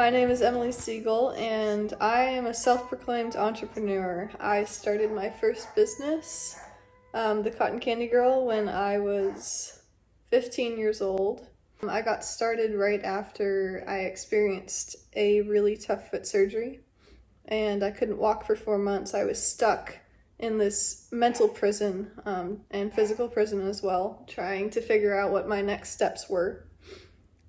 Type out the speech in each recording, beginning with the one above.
My name is Emily Sigel, and I am a self-proclaimed entrepreneur. I started my first business, the Cotton Candy Girl, when I was 15 years old. I got started right after I experienced a really tough foot surgery, and I couldn't walk for 4 months. I was stuck in this mental prison and physical prison as well, trying to figure out what my next steps were.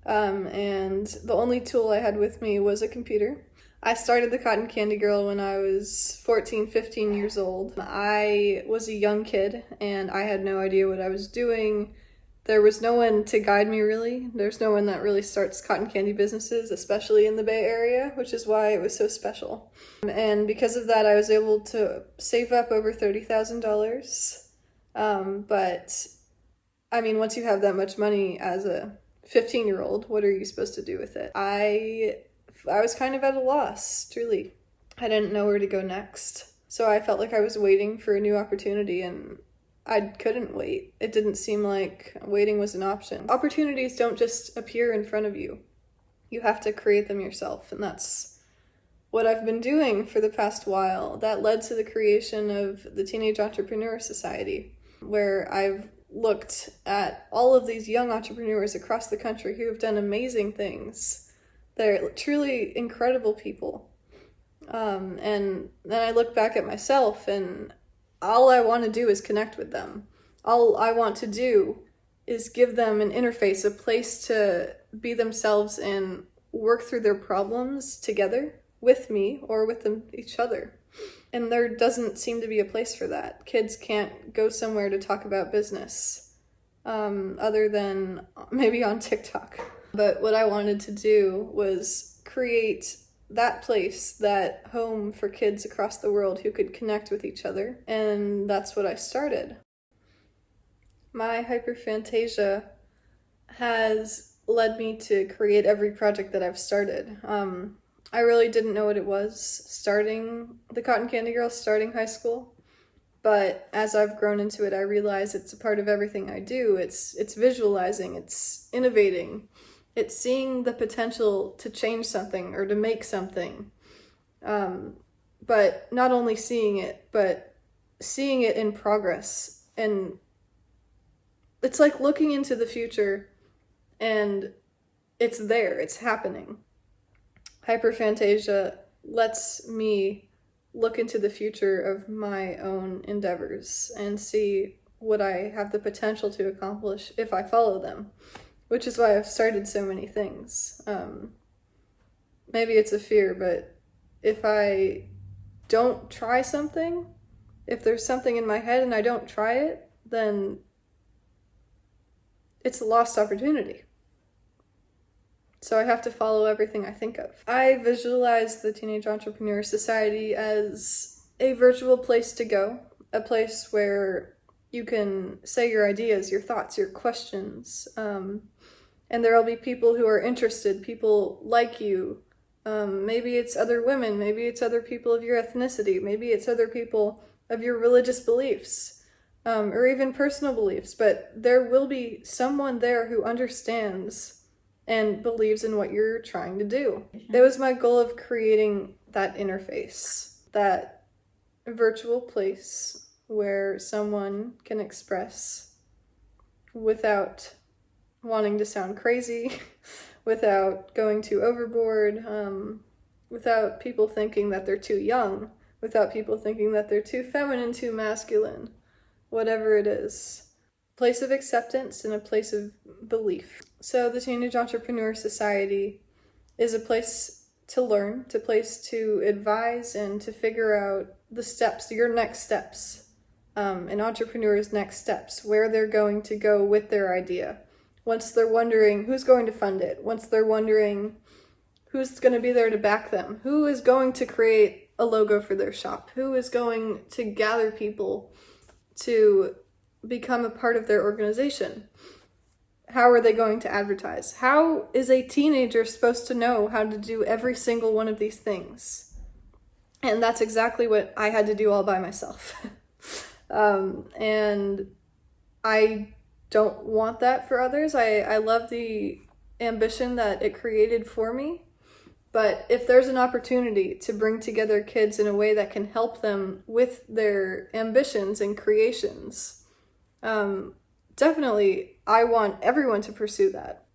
And the only tool I had with me was a computer. I started the Cotton Candy Girl when I was 14, 15 years old. I was a young kid and I had no idea what I was doing. There was no one to guide me really. There's no one that really starts cotton candy businesses, especially in the Bay Area, which is why it was so special. And because of that, I was able to save up over $30,000. But I mean, once you have that much money as a 15-year-old, what are you supposed to do with it? I was kind of at a loss, truly. I didn't know where to go next. So I felt like I was waiting for a new opportunity, and I couldn't wait. It didn't seem like waiting was an option. Opportunities don't just appear in front of you. You have to create them yourself, and that's what I've been doing for the past while. That led to the creation of the Teenage Entrepreneur Society, where I've looked at all of these young entrepreneurs across the country who have done amazing things. They're truly incredible people. And then I look back at myself, and all I want to do is connect with them. All I want to do is give them an interface, a place to be themselves and work through their problems together with me or with each other. And there doesn't seem to be a place for that. Kids can't go somewhere to talk about business, other than maybe on TikTok. But what I wanted to do was create that place, that home for kids across the world who could connect with each other. And that's what I started. My hyperphantasia has led me to create every project that I've started. I really didn't know what it was starting the Cotton Candy Girl, starting high school. But as I've grown into it, I realize it's a part of everything I do. It's visualizing, it's innovating, it's seeing the potential to change something or to make something. But not only seeing it, but seeing it in progress. And it's like looking into the future and it's there, it's happening. Hyperphantasia lets me look into the future of my own endeavors and see what I have the potential to accomplish if I follow them, which is why I've started so many things. Maybe it's a fear, but if I don't try something, if there's something in my head and I don't try it, then it's a lost opportunity. So I have to follow everything I think of. I visualize the Teenage Entrepreneur Society as a virtual place to go, a place where you can say your ideas, your thoughts, your questions, and there will be people who are interested, people like you. Maybe it's other women, maybe it's other people of your ethnicity, maybe it's other people of your religious beliefs, or even personal beliefs, but there will be someone there who understands and believes in what you're trying to do. That was my goal of creating that interface, that virtual place where someone can express without wanting to sound crazy, without going too overboard, without people thinking that they're too young, without people thinking that they're too feminine, too masculine, whatever it is. Place of acceptance and a place of belief. So the Teenage Entrepreneur Society is a place to learn, a place to advise and to figure out the steps, your next steps, an entrepreneur's next steps, where they're going to go with their idea. Once they're wondering who's going to fund it, once they're wondering who's going to be there to back them, who is going to create a logo for their shop, who is going to gather people to become a part of their organization. How are they going to advertise? How is a teenager supposed to know how to do every single one of these things? And that's exactly what I had to do all by myself. And I don't want that for others. I love the ambition that it created for me, But if there's an opportunity to bring together kids in a way that can help them with their ambitions and creations, definitely I want everyone to pursue that.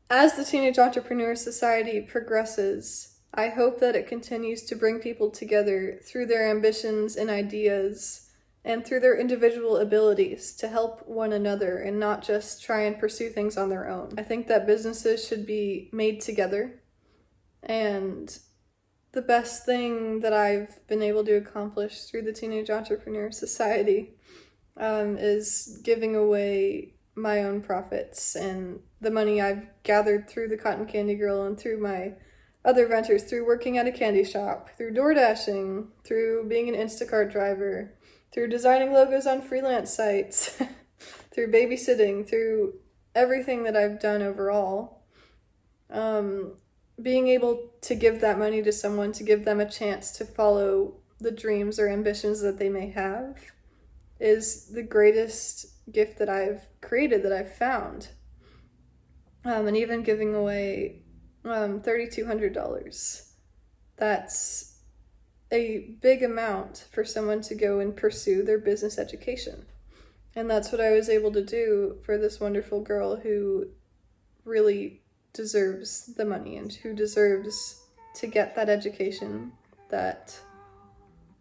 As the Teenage Entrepreneur Society progresses, I hope that it continues to bring people together through their ambitions and ideas and through their individual abilities to help one another and not just try and pursue things on their own. I think that businesses should be made together. And the best thing that I've been able to accomplish through the Teenage Entrepreneur Society is giving away my own profits and the money I've gathered through the Cotton Candy Girl and through my other ventures, through working at a candy shop, through door dashing, through being an Instacart driver, through designing logos on freelance sites, through babysitting, through everything that I've done overall. Being able to give that money to someone, to give them a chance to follow the dreams or ambitions that they may have, is the greatest gift that I've created, that I've found. And even giving away $3,200. That's a big amount for someone to go and pursue their business education. And that's what I was able to do for this wonderful girl who really deserves the money and who deserves to get that education that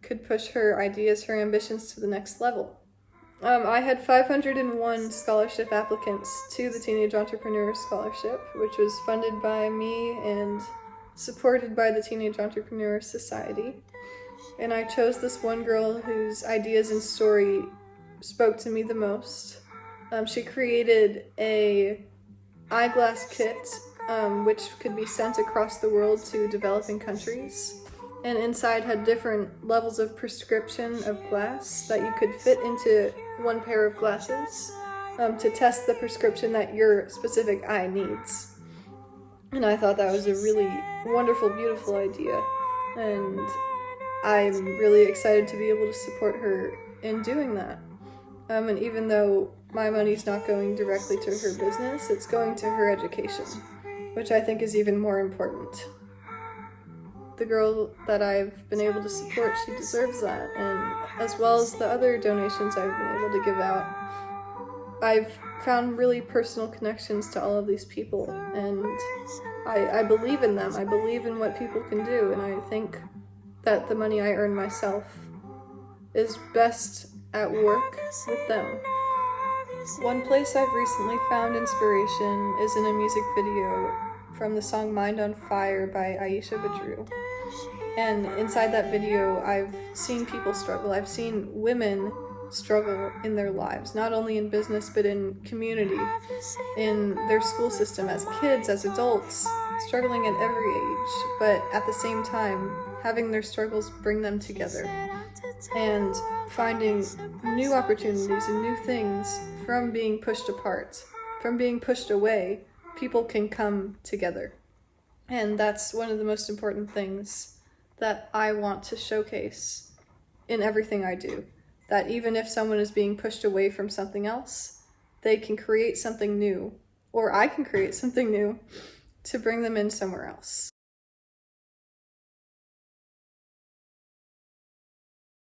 could push her ideas, her ambitions to the next level. I had 501 scholarship applicants to the Teenage Entrepreneur Scholarship, which was funded by me and supported by the Teenage Entrepreneur Society. And I chose this one girl whose ideas and story spoke to me the most. She created a eyeglass kit, which could be sent across the world to developing countries. And inside had different levels of prescription of glass that you could fit into one pair of glasses to test the prescription that your specific eye needs. And I thought that was a really wonderful, beautiful idea. And I'm really excited to be able to support her in doing that. And even though my money's not going directly to her business, it's going to her education, which I think is even more important. The girl that I've been able to support, she deserves that, and as well as the other donations I've been able to give out. I've found really personal connections to all of these people, and I believe in them. I believe in what people can do, and I think that the money I earn myself is best at work with them. One place I've recently found inspiration is in a music video from the song Mind on Fire by Aisha Badru. And inside that video, I've seen people struggle. I've seen women struggle in their lives, not only in business, but in community, in their school system, as kids, as adults, struggling at every age, but at the same time, having their struggles bring them together and finding new opportunities and new things from being pushed apart, from being pushed away. People can come together. And that's one of the most important things that I want to showcase in everything I do. That even if someone is being pushed away from something else, they can create something new, or I can create something new to bring them in somewhere else.